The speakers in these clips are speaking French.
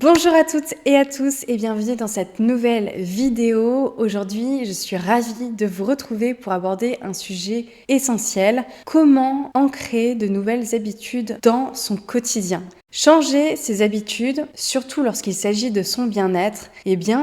Bonjour à toutes et à tous et bienvenue dans cette nouvelle vidéo. Aujourd'hui, je suis ravie de vous retrouver pour aborder un sujet essentiel. Comment ancrer de nouvelles habitudes dans son quotidien? Changer ses habitudes, surtout lorsqu'il s'agit de son bien-être,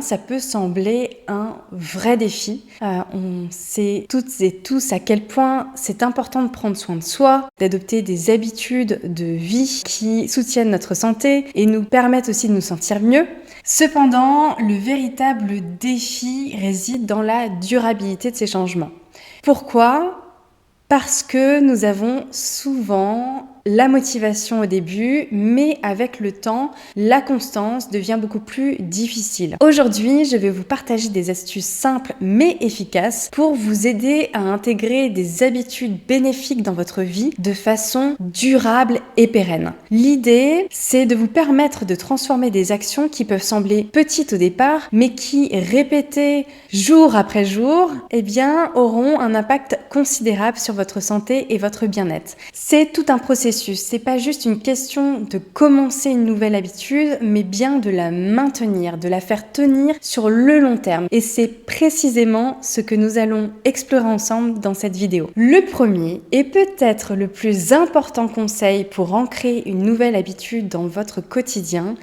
ça peut sembler un vrai défi. On sait toutes et tous à quel point c'est important de prendre soin de soi, d'adopter des habitudes de vie qui soutiennent notre santé et nous permettent aussi de nous sentir mieux. Cependant, le véritable défi réside dans la durabilité de ces changements. Pourquoi ? Parce que nous avons souvent la motivation au début, mais avec le temps, la constance devient beaucoup plus difficile. Aujourd'hui, je vais vous partager des astuces simples mais efficaces pour vous aider à intégrer des habitudes bénéfiques dans votre vie de façon durable et pérenne. L'idée, c'est de vous permettre de transformer des actions qui peuvent sembler petites au départ, mais qui, répétées jour après jour, auront un impact considérable sur votre santé et votre bien-être. C'est tout un processus. C'est pas juste une question de commencer une nouvelle habitude, mais bien de la maintenir, de la faire tenir sur le long terme. Et c'est précisément ce que nous allons explorer ensemble dans cette vidéo. Le premier et peut-être le plus important conseil pour ancrer une nouvelle habitude dans votre quotidien,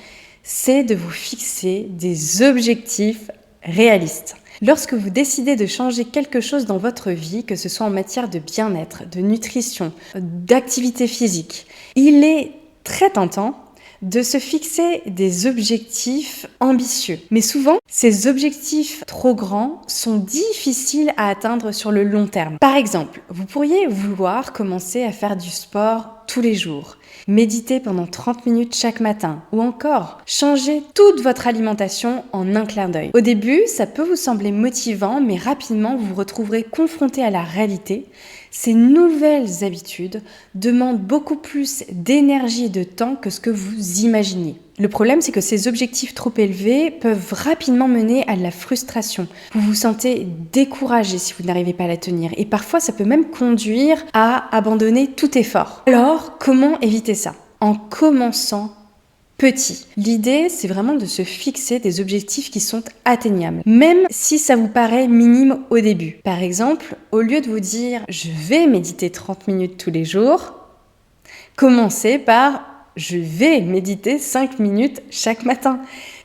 c'est de vous fixer des objectifs réalistes. Lorsque vous décidez de changer quelque chose dans votre vie, que ce soit en matière de bien-être, de nutrition, d'activité physique, il est très tentant de se fixer des objectifs ambitieux. Mais souvent, ces objectifs trop grands sont difficiles à atteindre sur le long terme. Par exemple, vous pourriez vouloir commencer à faire du sport tous les jours, méditer pendant 30 minutes chaque matin ou encore changer toute votre alimentation en un clin d'œil. Au début, ça peut vous sembler motivant, mais rapidement, vous vous retrouverez confronté à la réalité. Ces nouvelles habitudes demandent beaucoup plus d'énergie et de temps que ce que vous imaginiez. Le problème, c'est que ces objectifs trop élevés peuvent rapidement mener à de la frustration. Vous vous sentez découragé si vous n'arrivez pas à la tenir et parfois ça peut même conduire à abandonner tout effort. Alors, comment éviter ça ? En commençant petit. L'idée, c'est vraiment de se fixer des objectifs qui sont atteignables, même si ça vous paraît minime au début. Par exemple, au lieu de vous dire « je vais méditer 30 minutes tous les jours », commencez par « je vais méditer 5 minutes chaque matin ».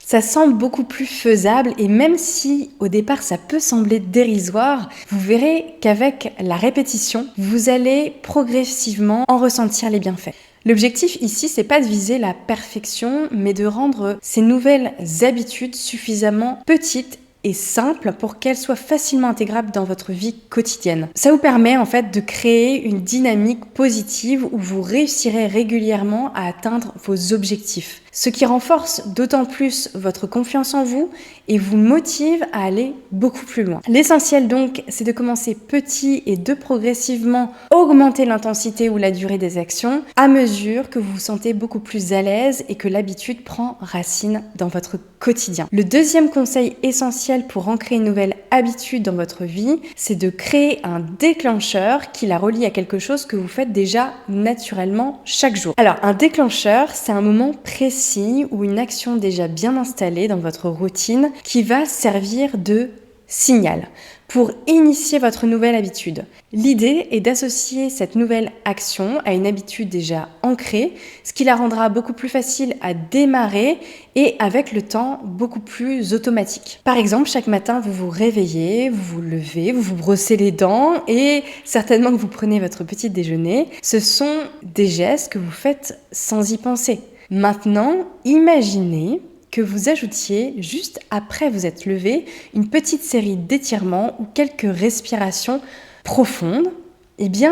Ça semble beaucoup plus faisable et même si au départ ça peut sembler dérisoire, vous verrez qu'avec la répétition, vous allez progressivement en ressentir les bienfaits. L'objectif ici, c'est pas de viser la perfection, mais de rendre ces nouvelles habitudes suffisamment petites et simples pour qu'elles soient facilement intégrables dans votre vie quotidienne. Ça vous permet en fait de créer une dynamique positive où vous réussirez régulièrement à atteindre vos objectifs. Ce qui renforce d'autant plus votre confiance en vous et vous motive à aller beaucoup plus loin. L'essentiel donc, c'est de commencer petit et de progressivement augmenter l'intensité ou la durée des actions à mesure que vous vous sentez beaucoup plus à l'aise et que l'habitude prend racine dans votre quotidien. Le deuxième conseil essentiel pour ancrer une nouvelle habitude dans votre vie, c'est de créer un déclencheur qui la relie à quelque chose que vous faites déjà naturellement chaque jour. Alors, un déclencheur, c'est un moment précis ou une action déjà bien installée dans votre routine qui va servir de signal pour initier votre nouvelle habitude. L'idée est d'associer cette nouvelle action à une habitude déjà ancrée, ce qui la rendra beaucoup plus facile à démarrer et avec le temps beaucoup plus automatique. Par exemple, chaque matin, vous vous réveillez, vous vous levez, vous vous brossez les dents et certainement que vous prenez votre petit déjeuner. Ce sont des gestes que vous faites sans y penser. Maintenant, imaginez que vous ajoutiez, juste après vous êtes levé, une petite série d'étirements ou quelques respirations profondes.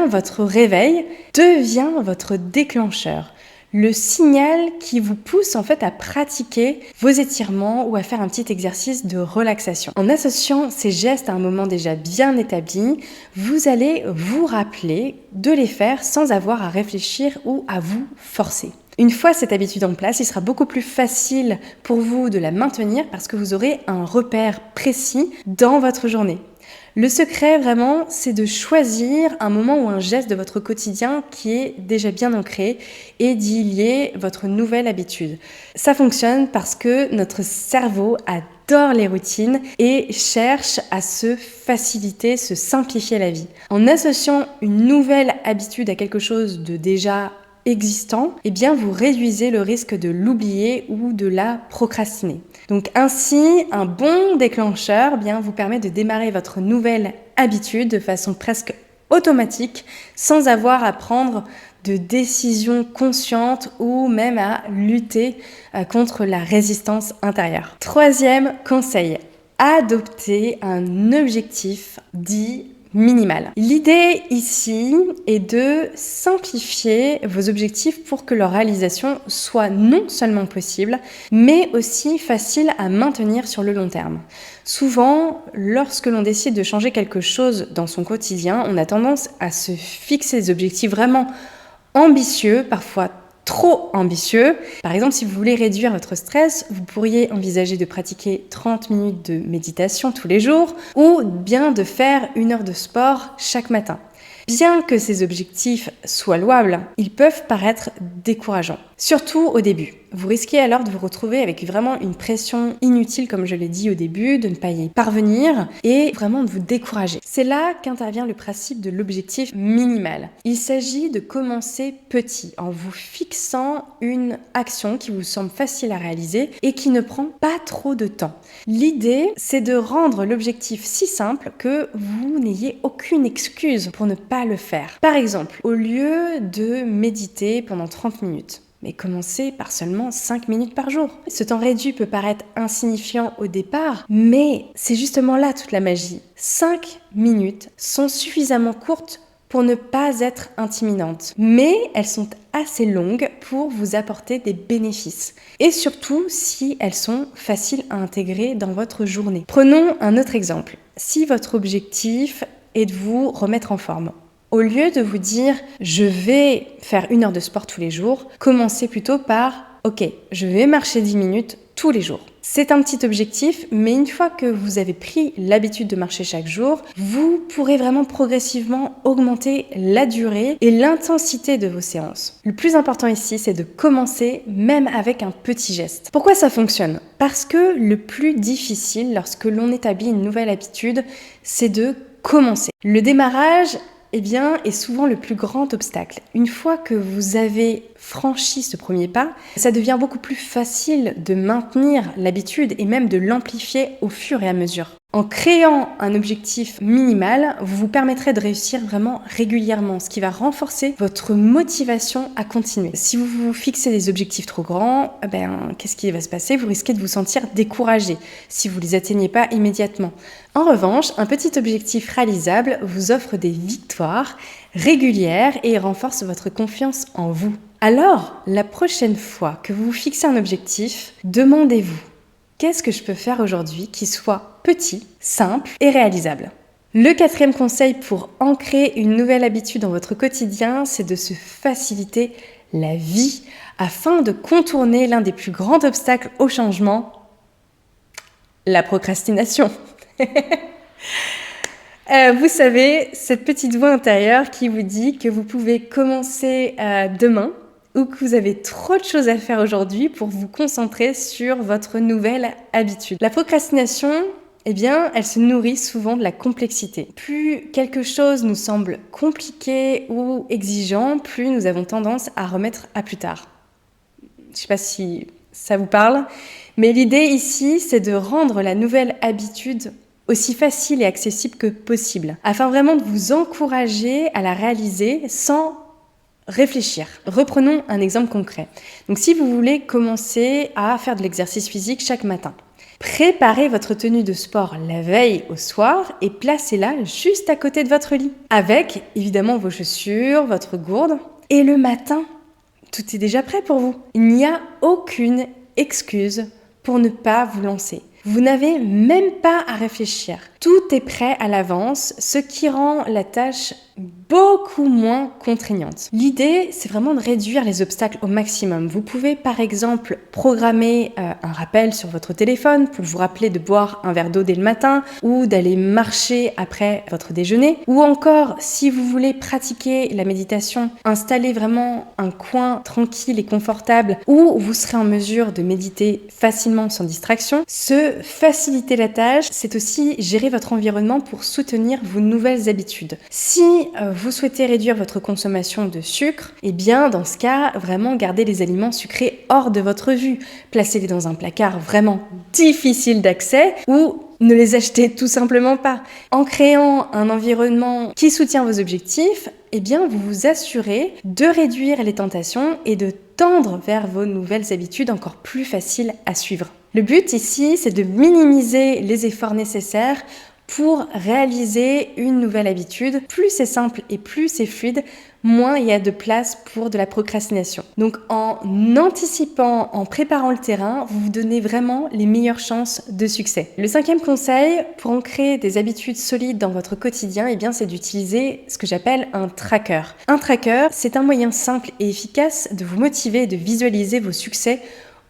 Votre réveil devient votre déclencheur. Le signal qui vous pousse en fait à pratiquer vos étirements ou à faire un petit exercice de relaxation. En associant ces gestes à un moment déjà bien établi, vous allez vous rappeler de les faire sans avoir à réfléchir ou à vous forcer. Une fois cette habitude en place, il sera beaucoup plus facile pour vous de la maintenir parce que vous aurez un repère précis dans votre journée. Le secret, vraiment, c'est de choisir un moment ou un geste de votre quotidien qui est déjà bien ancré et d'y lier votre nouvelle habitude. Ça fonctionne parce que notre cerveau adore les routines et cherche à se faciliter, se simplifier la vie. En associant une nouvelle habitude à quelque chose de déjà existant, eh bien vous réduisez le risque de l'oublier ou de la procrastiner. Donc ainsi, un bon déclencheur vous permet de démarrer votre nouvelle habitude de façon presque automatique, sans avoir à prendre de décisions conscientes ou même à lutter contre la résistance intérieure. Troisième conseil, adopter un objectif dit minimal. L'idée ici est de simplifier vos objectifs pour que leur réalisation soit non seulement possible, mais aussi facile à maintenir sur le long terme. Souvent, lorsque l'on décide de changer quelque chose dans son quotidien, on a tendance à se fixer des objectifs vraiment ambitieux, parfois trop ambitieux. Par exemple, si vous voulez réduire votre stress, vous pourriez envisager de pratiquer 30 minutes de méditation tous les jours ou bien de faire 1 heure de sport chaque matin. Bien que ces objectifs soient louables, ils peuvent paraître décourageants, surtout au début. Vous risquez alors de vous retrouver avec vraiment une pression inutile, comme je l'ai dit au début, de ne pas y parvenir et vraiment de vous décourager. C'est là qu'intervient le principe de l'objectif minimal. Il s'agit de commencer petit, en vous fixant une action qui vous semble facile à réaliser et qui ne prend pas trop de temps. L'idée, c'est de rendre l'objectif si simple que vous n'ayez aucune excuse pour ne pas le faire. Par exemple, au lieu de méditer pendant 30 minutes, mais commencez par seulement 5 minutes par jour. Ce temps réduit peut paraître insignifiant au départ, mais c'est justement là toute la magie. 5 minutes sont suffisamment courtes pour ne pas être intimidantes, mais elles sont assez longues pour vous apporter des bénéfices. Et surtout si elles sont faciles à intégrer dans votre journée. Prenons un autre exemple. Si votre objectif est de vous remettre en forme, au lieu de vous dire « je vais faire 1 heure de sport tous les jours », commencez plutôt par « ok, je vais marcher 10 minutes tous les jours ». C'est un petit objectif, mais une fois que vous avez pris l'habitude de marcher chaque jour, vous pourrez vraiment progressivement augmenter la durée et l'intensité de vos séances. Le plus important ici, c'est de commencer même avec un petit geste. Pourquoi ça fonctionne ? Parce que le plus difficile lorsque l'on établit une nouvelle habitude, c'est de commencer. Le démarrage est souvent le plus grand obstacle. Une fois que vous avez franchi ce premier pas, ça devient beaucoup plus facile de maintenir l'habitude et même de l'amplifier au fur et à mesure. En créant un objectif minimal, vous vous permettrez de réussir vraiment régulièrement, ce qui va renforcer votre motivation à continuer. Si vous vous fixez des objectifs trop grands, qu'est-ce qui va se passer ? Vous risquez de vous sentir découragé si vous ne les atteignez pas immédiatement. En revanche, un petit objectif réalisable vous offre des victoires régulières et renforce votre confiance en vous. Alors, la prochaine fois que vous vous fixez un objectif, demandez-vous: qu'est-ce que je peux faire aujourd'hui qui soit petit, simple et réalisable ? Le 4e conseil pour ancrer une nouvelle habitude dans votre quotidien, c'est de se faciliter la vie afin de contourner l'un des plus grands obstacles au changement, la procrastination. Vous savez, cette petite voix intérieure qui vous dit que vous pouvez commencer demain ou que vous avez trop de choses à faire aujourd'hui pour vous concentrer sur votre nouvelle habitude. La procrastination, elle se nourrit souvent de la complexité. Plus quelque chose nous semble compliqué ou exigeant, plus nous avons tendance à remettre à plus tard. Je ne sais pas si ça vous parle, mais l'idée ici, c'est de rendre la nouvelle habitude aussi facile et accessible que possible, afin vraiment de vous encourager à la réaliser sans réfléchir. Reprenons un exemple concret. Donc si vous voulez commencer à faire de l'exercice physique chaque matin, préparez votre tenue de sport la veille au soir et placez-la juste à côté de votre lit, avec évidemment vos chaussures, votre gourde. Et le matin, tout est déjà prêt pour vous. Il n'y a aucune excuse pour ne pas vous lancer. Vous n'avez même pas à réfléchir. Tout est prêt à l'avance, ce qui rend la tâche beaucoup moins contraignante. L'idée, c'est vraiment de réduire les obstacles au maximum. Vous pouvez par exemple programmer un rappel sur votre téléphone pour vous rappeler de boire un verre d'eau dès le matin ou d'aller marcher après votre déjeuner. Ou encore, si vous voulez pratiquer la méditation, installez vraiment un coin tranquille et confortable où vous serez en mesure de méditer facilement sans distraction. Se faciliter la tâche, c'est aussi gérer votre environnement pour soutenir vos nouvelles habitudes. Si vous souhaitez réduire votre consommation de sucre, eh bien dans ce cas, vraiment gardez les aliments sucrés hors de votre vue. Placez-les dans un placard vraiment difficile d'accès ou ne les achetez tout simplement pas. En créant un environnement qui soutient vos objectifs, eh bien vous vous assurez de réduire les tentations et de tendre vers vos nouvelles habitudes encore plus faciles à suivre. Le but ici, c'est de minimiser les efforts nécessaires pour réaliser une nouvelle habitude. Plus c'est simple et plus c'est fluide, moins il y a de place pour de la procrastination. Donc en anticipant, en préparant le terrain, vous vous donnez vraiment les meilleures chances de succès. Le 5e conseil pour ancrer des habitudes solides dans votre quotidien, eh bien, c'est d'utiliser ce que j'appelle un tracker. Un tracker, c'est un moyen simple et efficace de vous motiver et de visualiser vos succès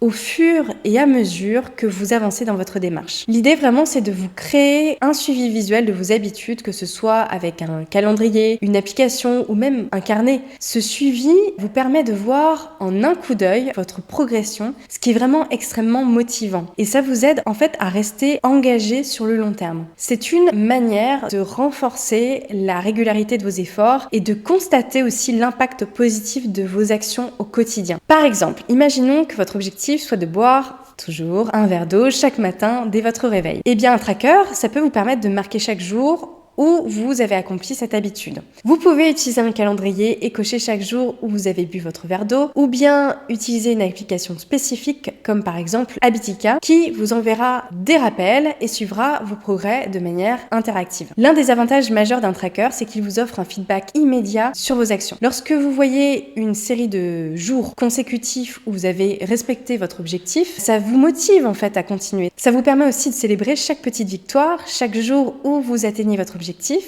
au fur et à mesure que vous avancez dans votre démarche. L'idée vraiment, c'est de vous créer un suivi visuel de vos habitudes, que ce soit avec un calendrier, une application ou même un carnet. Ce suivi vous permet de voir en un coup d'œil votre progression, ce qui est vraiment extrêmement motivant. Et ça vous aide en fait à rester engagé sur le long terme. C'est une manière de renforcer la régularité de vos efforts et de constater aussi l'impact positif de vos actions au quotidien. Par exemple, imaginons que votre objectif soit de boire toujours un verre d'eau chaque matin dès votre réveil. Eh bien, un tracker, ça peut vous permettre de marquer chaque jour où vous avez accompli cette habitude. Vous pouvez utiliser un calendrier et cocher chaque jour où vous avez bu votre verre d'eau, ou bien utiliser une application spécifique comme par exemple Habitica qui vous enverra des rappels et suivra vos progrès de manière interactive. L'un des avantages majeurs d'un tracker, c'est qu'il vous offre un feedback immédiat sur vos actions. Lorsque vous voyez une série de jours consécutifs où vous avez respecté votre objectif, ça vous motive en fait à continuer. Ça vous permet aussi de célébrer chaque petite victoire, chaque jour où vous atteignez votre objectif,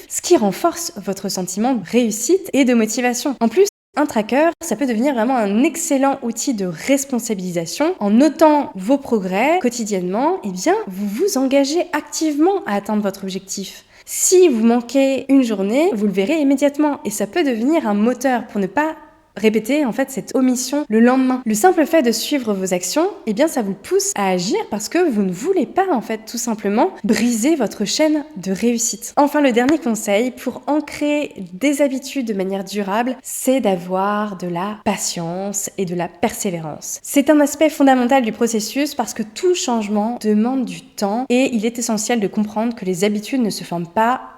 ce qui renforce votre sentiment de réussite et de motivation. En plus, un tracker, ça peut devenir vraiment un excellent outil de responsabilisation. En notant vos progrès quotidiennement, eh bien, vous vous engagez activement à atteindre votre objectif. Si vous manquez une journée, vous le verrez immédiatement et ça peut devenir un moteur pour ne pas répéter en fait cette omission le lendemain. Le simple fait de suivre vos actions, eh bien ça vous pousse à agir parce que vous ne voulez pas en fait tout simplement briser votre chaîne de réussite. Enfin, le dernier conseil pour ancrer des habitudes de manière durable, c'est d'avoir de la patience et de la persévérance. C'est un aspect fondamental du processus parce que tout changement demande du temps et il est essentiel de comprendre que les habitudes ne se forment pas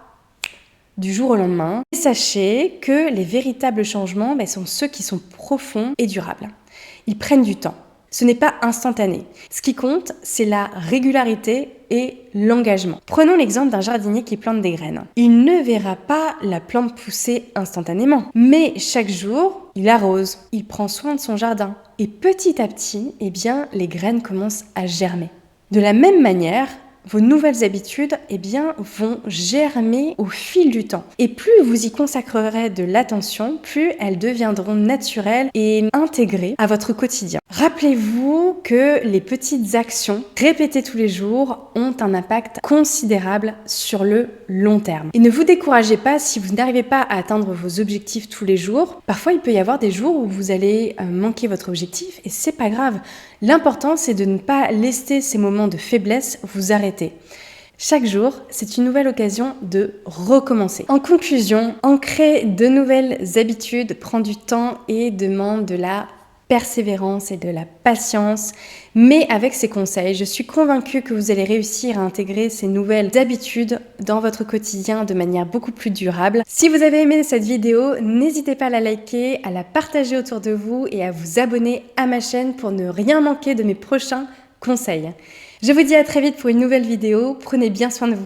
du jour au lendemain. Et sachez que les véritables changements sont ceux qui sont profonds et durables. Ils prennent du temps. Ce n'est pas instantané. Ce qui compte, c'est la régularité et l'engagement. Prenons l'exemple d'un jardinier qui plante des graines. Il ne verra pas la plante pousser instantanément, mais chaque jour, il arrose, il prend soin de son jardin. Et petit à petit, eh bien, les graines commencent à germer. De la même manière, vos nouvelles habitudes vont germer au fil du temps. Et plus vous y consacrerez de l'attention, plus elles deviendront naturelles et intégrées à votre quotidien. Rappelez-vous que les petites actions répétées tous les jours ont un impact considérable sur le long terme. Et ne vous découragez pas si vous n'arrivez pas à atteindre vos objectifs tous les jours. Parfois, il peut y avoir des jours où vous allez manquer votre objectif et c'est pas grave. L'important, c'est de ne pas laisser ces moments de faiblesse vous arrêter. Chaque jour, c'est une nouvelle occasion de recommencer. En conclusion, ancrer de nouvelles habitudes prend du temps et demande de la persévérance et de la patience. Mais avec ces conseils, je suis convaincue que vous allez réussir à intégrer ces nouvelles habitudes dans votre quotidien de manière beaucoup plus durable. Si vous avez aimé cette vidéo, n'hésitez pas à la liker, à la partager autour de vous et à vous abonner à ma chaîne pour ne rien manquer de mes prochains conseils. Je vous dis à très vite pour une nouvelle vidéo. Prenez bien soin de vous.